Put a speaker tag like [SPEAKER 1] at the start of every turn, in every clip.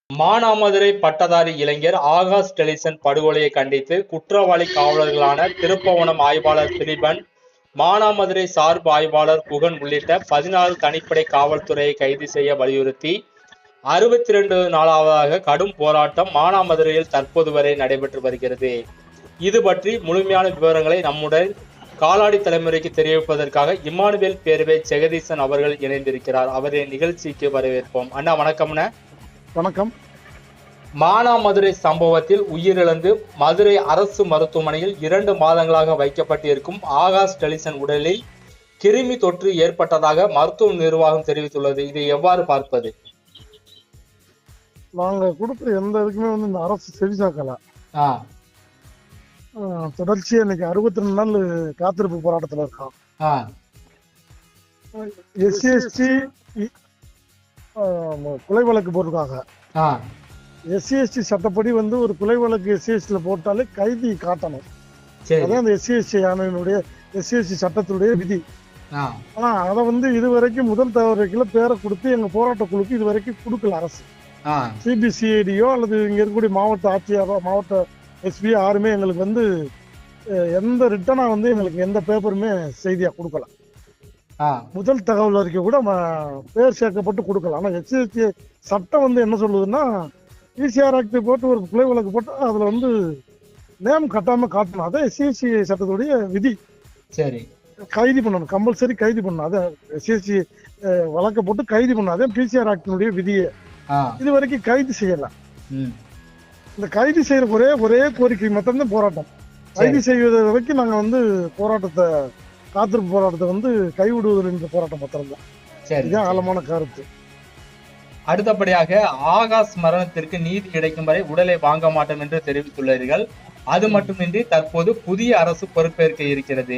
[SPEAKER 1] மானாமதுரை பட்டதாரி இளைஞர் ஆகாஷ் டெலிசன் படுகொலையை கண்டித்து குற்றவாளி காவலர்களான திருப்புவனம் ஆய்வாளர் திலீபன், மானாமதுரை சார்பு ஆய்வாளர் குகன் உள்ளிட்ட 16 தனிப்படை காவல்துறையை கைது செய்ய வலியுறுத்தி 62 நாளாவதாக கடும் போராட்டம் மானாமதுரையில் தற்போது வரை நடைபெற்று வருகிறது. இது பற்றி முழுமையான விவரங்களை நம்முடன் காலாடி தலைமுறைக்கு தெரிவிப்பதற்காக இம்மானுவேல் பேரவை ஜெகதீசன் அவர்கள் இணைந்திருக்கிறார். அவரின் நிகழ்ச்சிக்கு வரவேற்போம். அண்ணா வணக்கம்ண்ணா.
[SPEAKER 2] வணக்கம்.
[SPEAKER 1] மானாமதுரை சம்பவத்தில் உயிரிழந்து மதுரை அரசு மருத்துவமனையில் 2 மாதங்களாக வைக்கப்பட்டிருக்கும் ஆகாஷ் டெலிசன் உடலில் கிருமி தொற்று ஏற்பட்டதாக மருத்துவ நிர்வாகம் தெரிவித்துள்ளது. இதை எவ்வாறு பார்ப்பது?
[SPEAKER 2] நாங்க கொடுத்த எந்த இதுக்குமே இந்த அரசு செவிசாக்கல. தொடர்ச்சியா இன்னைக்கு 62 நாள் காத்திருப்பு போராட்டத்துல இருக்கோம். SC/ST கொலை வழக்கு போட்டிருக்காங்க. SC/ST சட்டப்படி ஒரு கொலை வழக்கு SC/ST போட்டாலே கைதி காட்டணும். அதான் அந்த SC/ST ஆணையினுடைய SC/ST சட்டத்தினுடைய விதி. ஆனா அதை இதுவரைக்கும் முதல் தவறுகளை பேரை கொடுத்து எங்க போராட்ட குழுக்கு இதுவரைக்கும் கொடுக்கல அரசு. CBCIDயோ அல்லது இங்க இருக்கக்கூடிய மாவட்ட ஆட்சியாரோ மாவட்ட SP யாருமே எங்களுக்கு எந்த ரிட்டனா எங்களுக்கு எந்த பேப்பருமே செய்தியா கொடுக்கல. முதல் தகவல் அறிக்கை கூட பேர் சேர்க்கப்பட்டு கொடுக்கல. ஆனா SC/ST சட்டம் என்ன சொல்லுதுன்னா, PCR ஆக்ட் போட்டு ஒரு கொலை வழக்கு போட்டு அதுல நேம் கட்டாம காட்டணும். அதான் SC/ST சட்டத்துடைய விதி.
[SPEAKER 1] சரி,
[SPEAKER 2] கைது பண்ணணும், கம்பல்சரி கைது பண்ணணும். அதான் SC/ST வழக்க போட்டு கைது பண்ணணும். அதே PCR ஆக்டினுடைய விதியை இது வரைக்கும் கைது செய்யல. இந்த கைது செய்யற ஒரே கோரிக்கை மட்டும்தான் போராட்டம். கைது செய்வதை வரைக்கும் நாங்க போராட்டத்தை காத்திருப்பு போராட்டத்தை கைவிடுவதில் இந்த போராட்டம் மாத்திரம்தான். இதுதான் ஆழமான கருத்து.
[SPEAKER 1] அடுத்தபடியாக ஆகாஷ் மரணத்திற்கு நீதி கிடைக்கும் வரை உடலை வாங்க மாட்டோம் என்று தெரிவித்துள்ளீர்கள். அது மட்டுமின்றி தற்போது புதிய அரசு பொறுப்பேற்க இருக்கிறது.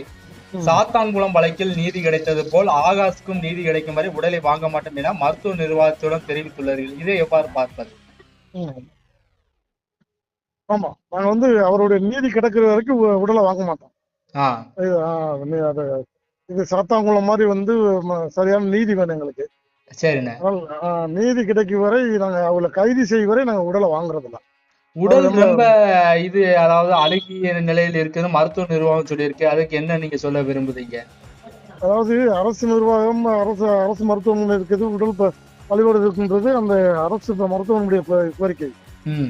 [SPEAKER 1] சாத்தான்குளம் வழக்கில் நீதி கிடைத்தது போல் ஆகாஷுக்கும் நீதி கிடைக்கும் வரை உடலை வாங்க மாட்டோம் என மருத்துவ நிர்வாகத்துடன் தெரிவித்துள்ளீர்கள். இதை எவ்வாறு பார்ப்பது?
[SPEAKER 2] ஆமா, நாங்க அவருடைய நீதி கிடைக்கிற வரைக்கும் உடலை வாங்க மாட்டோம். இது சாத்தான்குளம் மாதிரி சரியான நீதி வேணும் எங்களுக்கு.
[SPEAKER 1] சரிண்ணே.
[SPEAKER 2] நீதி கிடைக்கும் வரை நாங்க அவளை கைது செய்யும் வரை நாங்க உடலை வாங்குறதில்ல.
[SPEAKER 1] உடல் ரொம்ப அதாவது அழுகிய நிலையில் இருக்குன்னு மருத்துவ நிர்வாகம் சொல்லியிருக்கு. அதுக்கு என்ன நீங்க சொல்ல விரும்புறீங்க?
[SPEAKER 2] அதாவது அரசு நிர்வாகம் அரசு மருத்துவமனை இருக்குது, உடல் வழிபாடு இருக்குன்றது அந்த அரசு மருத்துவமனையுடைய கோரிக்கை.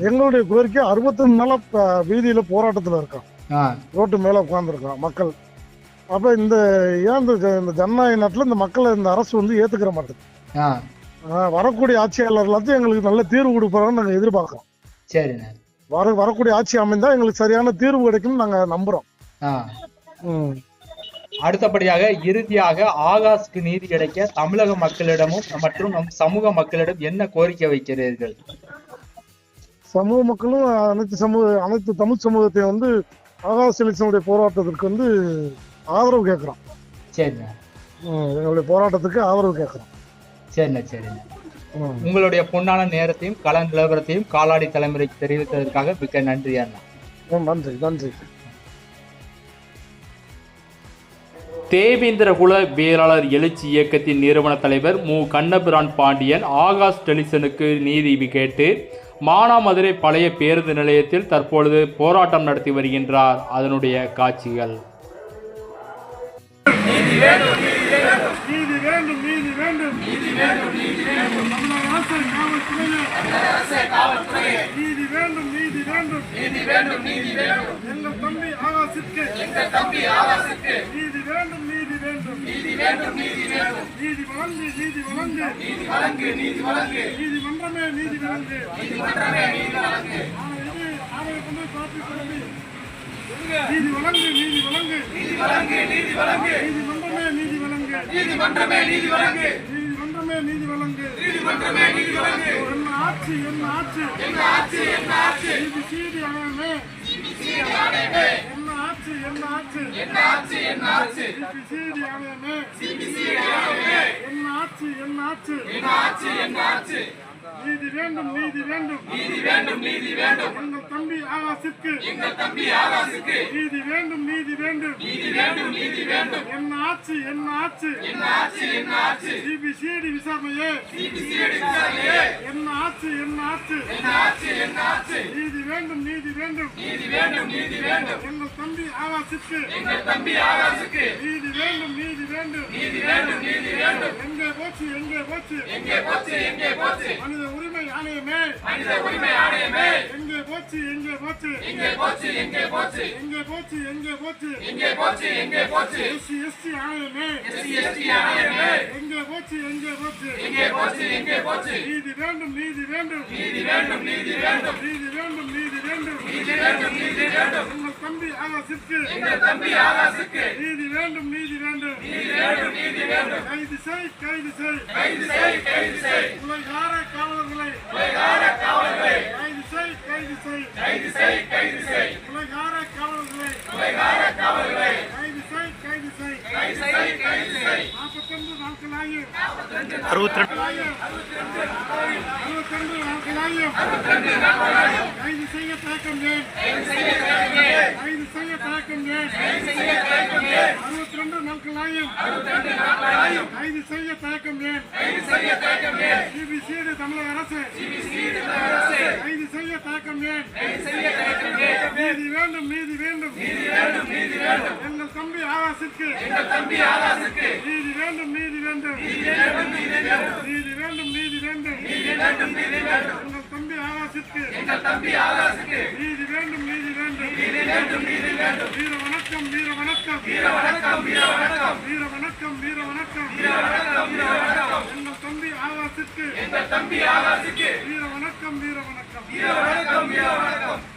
[SPEAKER 2] எங்களுடைய கோரிக்கை 61 நாளா வீதியில போராட்டத்துல இருக்கோம், ரோட்டு மேல உட்கார்ந்துருக்கோம் மக்கள். அப்ப இந்த ஜனநாயக நாட்டுல இந்த மக்களை இந்த அரசு ஏத்துக்கிற மாட்டேங்குது. வரக்கூடிய ஆட்சியாளர் எல்லாத்தையும் எங்களுக்கு நல்ல தீர்வு கொடுப்பாங்கன்னு நாங்க எதிர்பார்க்கிறோம்.
[SPEAKER 1] சரிண்ணே.
[SPEAKER 2] வரக்கூடிய ஆட்சி அமைந்தா எங்களுக்கு சரியான தீர்வு கிடைக்கும் நாங்க நம்புறோம்.
[SPEAKER 1] அடுத்தபடியாக இறுதியாக ஆகாஷ்க்கு நீதி கிடைக்க தமிழக மக்களிடமும் மற்றும் நம் சமூக மக்களிடம் என்ன கோரிக்கை வைக்கிறீர்கள்?
[SPEAKER 2] சமூக மக்களும் அனைத்து தமிழ் சமூகத்தையும் ஆகாஷ் டெலிசனுடைய போராட்டத்திற்கு ஆதரவு கேட்கிறோம்.
[SPEAKER 1] சரிண்ணே.
[SPEAKER 2] எங்களுடைய போராட்டத்துக்கு ஆதரவு கேட்கிறோம்.
[SPEAKER 1] சரிண்ணே. சரிண்ணே. உங்களுடைய பொன்னான நேரத்தையும் கள நிலவரத்தையும் காலாடி தலைமுறைக்கு தெரிவித்ததற்காக மிக்க நன்றி அண்ணா.
[SPEAKER 2] நன்றி நன்றி.
[SPEAKER 1] தேவேந்திரகுல வீராளர் எழுச்சி இயக்கத்தின் நிறுவன தலைவர் மு. கண்ணபிரான் பாண்டியன் ஆகாஷ் டெலிசனுக்கு நீதி கேட்டு மானாமதுரை பழைய பேருந்து நிலையத்தில் தற்பொழுது போராட்டம் நடத்தி வருகின்றார். அதனுடைய காட்சிகள்.
[SPEAKER 2] நீதி வேண்டும், நீதி வேண்டும், நீதி வேண்டும், நீதி வேண்டும், நீதி வேண்டும், நீதி வேண்டும், காவல்துறையே நீதி வேண்டும், நீதி வேண்டும், நீதி வேண்டும், நீதி வேண்டும், எங்கள் தம்பி ஆகாஷுக்கு நீதி வேண்டும், நீதி வேண்டும், நீதி வேண்டும், நீதி வேண்டும், நீதி வழங்கு, நீதி வழங்கு, நீதி வழங்கு, நீதி வழங்கு, நீதிமன்றமே நீதி வழங்கு, நீதிமன்றமே நீதி வழங்கு, நீதி வழங்கு, நீதி வழங்கு, நீதி வழங்கு, நீதி வழங்கு, நீதிமன்றமே நீதி வழங்கு, நீதிமன்றமே நீதி வழங்கு, நீதிமன்றமே நீதி வழங்கு, நீதிமன்றமே நீதி வழங்கு, என்ன ஆட்சி, என்ன ஆட்சி, என்ன ஆட்சி, என்ன ஆட்சி, CBCID ஆணையமே, CBCID ஆணையமே, என்ன ஆட்சி, என்ன ஆட்சி, என்ன ஆட்சி, என்ன ஆட்சி, CBCID ஆணையமே, CBCID ஆணையமே, என்ன ஆட்சி, என்ன ஆட்சி, என்ன ஆட்சி, என்ன ஆட்சி, நீதி வேண்டும், நீதி வேண்டும், நீதி வேண்டும், நீதி வேண்டும், எங்கள் தம்பி ஆகாஷுக்கு, எங்கள் தம்பி ஆகாஷுக்கு நீதி வேண்டும், நீதி வேண்டும், நீதி வேண்டும், நீதி வேண்டும், என்ன ஆட்சி, என்ன ஆட்சி, என்ன ஆட்சி, என்ன ஆட்சி, CBCID விசாரணையே, CBCID விசாரணையே, என்ன ஆட்சி, என்ன ஆட்சி, நீதி வேண்டும் நீதி வேண்டும் எங்கள் தம்பி ஆகாஷுக்கு நீதி வேண்டும் நீதி வேண்டும் எங்கே போச்சு மனித உரிமை ஆணையமே எங்கே போச்சு SC ஆணையமே எங்கே போச்சு நீதி வேண்டும் எங்கள் தம்பி ஆகாஷுக்கு நீதி வேண்டும் கைது செய் உலகார காவலர்களை கைது செய் உலகார காவலர்களை கைது செய் 42 நாட்களாயும் 62 நாட்களாயும் கைது செய்ய தயக்கம் ஏன் 62 நாட்களாயும் கைது செய்ய தயக்கம் ஏன் சிபிசிஐடி தமிழக அரசு கைது செய்ய தயக்கம் ஏன் நீதி வேண்டும் எங்கள் தம்பி ஆகாஷுக்கு நீதி வேண்டும் எங்கள் தம்பி ஆகாஷுக்கு நீதி வேண்டும் வீர வணக்கம் எங்கள் தம்பி ஆகாஷுக்கு வீர வணக்கம்